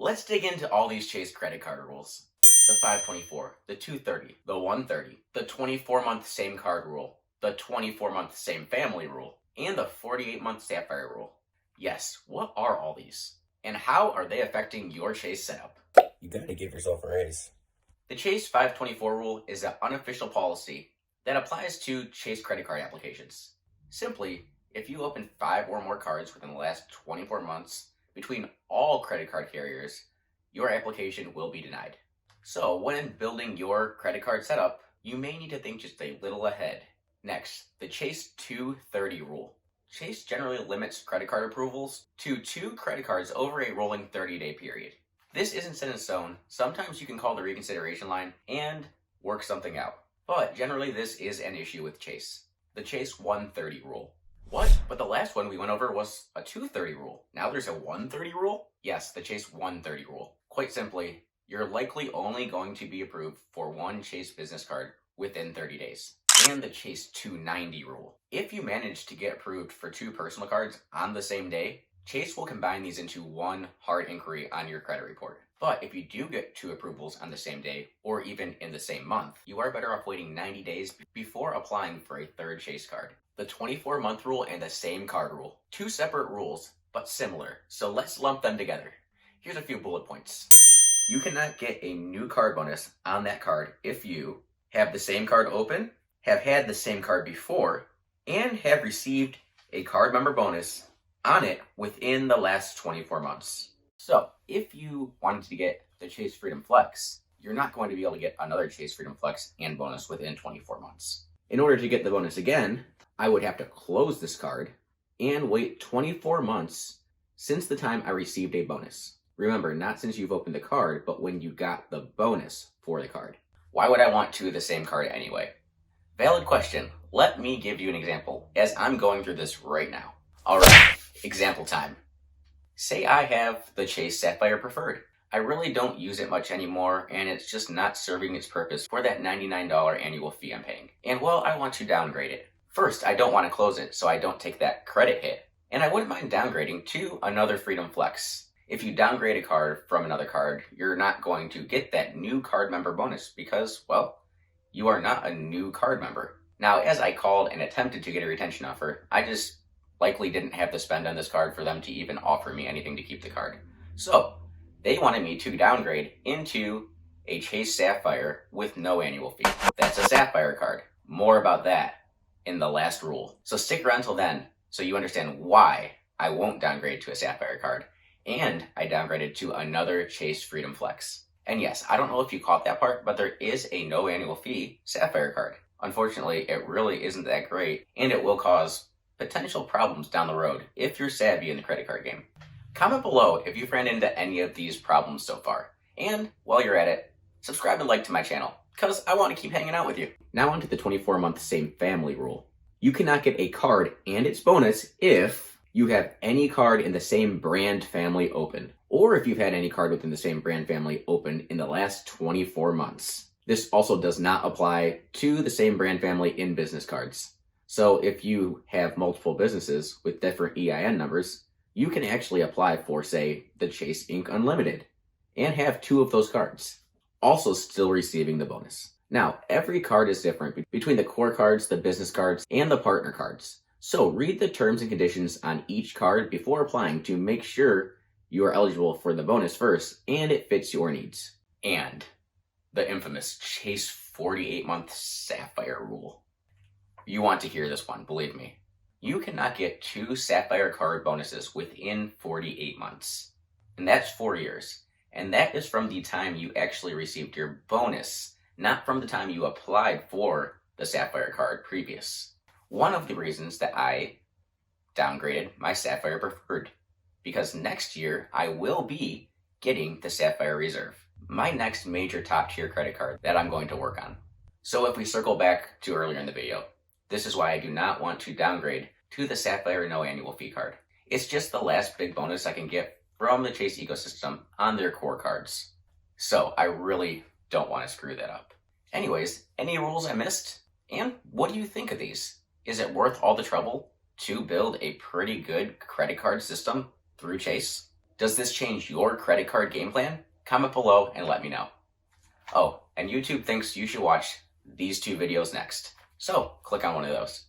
Let's dig into all these Chase credit card rules. The 524, the 230, the 130, the 24-month same card rule, the 24-month same family rule, and the 48-month sapphire rule. Yes, what are all these? And how are they affecting your Chase setup? You gotta give yourself a raise. The Chase 524 rule is an unofficial policy that applies to Chase credit card applications. Simply, if you open 5 or more cards within the last 24 months between all credit card carriers, your application will be denied. So when building your credit card setup, you may need to think just a little ahead. Next, the Chase 230 rule. Chase generally limits credit card approvals to 2 credit cards over a rolling 30-day period. This isn't set in stone. Sometimes you can call the reconsideration line and work something out. But generally this is an issue with Chase. The Chase 130 rule. What? But the last one we went over was a 230 rule. Now there's a 130 rule? Yes, the Chase 130 rule. Quite simply, you're likely only going to be approved for 1 Chase business card within 30 days. And the Chase 290 rule. If you manage to get approved for 2 personal cards on the same day, Chase will combine these into 1 hard inquiry on your credit report. But if you do get 2 approvals on the same day, or even in the same month, you are better off waiting 90 days before applying for a 3rd Chase card. The 24-month rule and the same card rule. 2 separate rules, but similar, so let's lump them together. Here's a few bullet points. You cannot get a new card bonus on that card if you have the same card open, have had the same card before, and have received a card member bonus on it within the last 24 months. So, if you wanted to get the Chase Freedom Flex, you're not going to be able to get another Chase Freedom Flex and bonus within 24 months. In order to get the bonus again, I would have to close this card and wait 24 months since the time I received a bonus. Remember, not since you've opened the card, but when you got the bonus for the card. Why would I want 2 of the same card anyway? Valid question. Let me give you an example, as I'm going through this right now. Alright, example time. Say I have the Chase Sapphire Preferred. I really don't use it much anymore, and it's just not serving its purpose for that $99 annual fee I'm paying. And well, I want to downgrade it. First, I don't want to close it, so I don't take that credit hit. And I wouldn't mind downgrading to another Freedom Flex. If you downgrade a card from another card, you're not going to get that new card member bonus because, well, you are not a new card member. Now, as I called and attempted to get a retention offer, I just likely didn't have to spend on this card for them to even offer me anything to keep the card. So, they wanted me to downgrade into a Chase Sapphire with no annual fee. That's a Sapphire card. More about that in the last rule. So stick around till then so you understand why I won't downgrade to a Sapphire card. And I downgraded to another Chase Freedom Flex. And yes, I don't know if you caught that part, but there is a no annual fee Sapphire card. Unfortunately, it really isn't that great, and it will cause potential problems down the road if you're savvy in the credit card game. Comment below if you've ran into any of these problems so far. And while you're at it, subscribe and like to my channel, because I want to keep hanging out with you. Now onto the 24-month same family rule. You cannot get a card and its bonus if you have any card in the same brand family open, or if you've had any card within the same brand family open in the last 24 months. This also does not apply to the same brand family in business cards. So if you have multiple businesses with different EIN numbers, you can actually apply for, say, the Chase Inc. Unlimited and have 2 of those cards, also still receiving the bonus. Now, every card is different between the core cards, the business cards, and the partner cards. So read the terms and conditions on each card before applying to make sure you are eligible for the bonus first and it fits your needs. And the infamous Chase 48-month Sapphire rule. You want to hear this one, believe me. You cannot get 2 Sapphire card bonuses within 48 months. And that's 4 years. And that is from the time you actually received your bonus, not from the time you applied for the Sapphire card previous. One of the reasons that I downgraded my Sapphire Preferred, because next year I will be getting the Sapphire Reserve, my next major top tier credit card that I'm going to work on. So if we circle back to earlier in the video, this is why I do not want to downgrade to the Sapphire no annual fee card. It's just the last big bonus I can get from the Chase ecosystem on their core cards. So I really don't want to screw that up. Anyways, any rules I missed? And what do you think of these? Is it worth all the trouble to build a pretty good credit card system through Chase? Does this change your credit card game plan? Comment below and let me know. Oh, and YouTube thinks you should watch these two videos next. So click on one of those.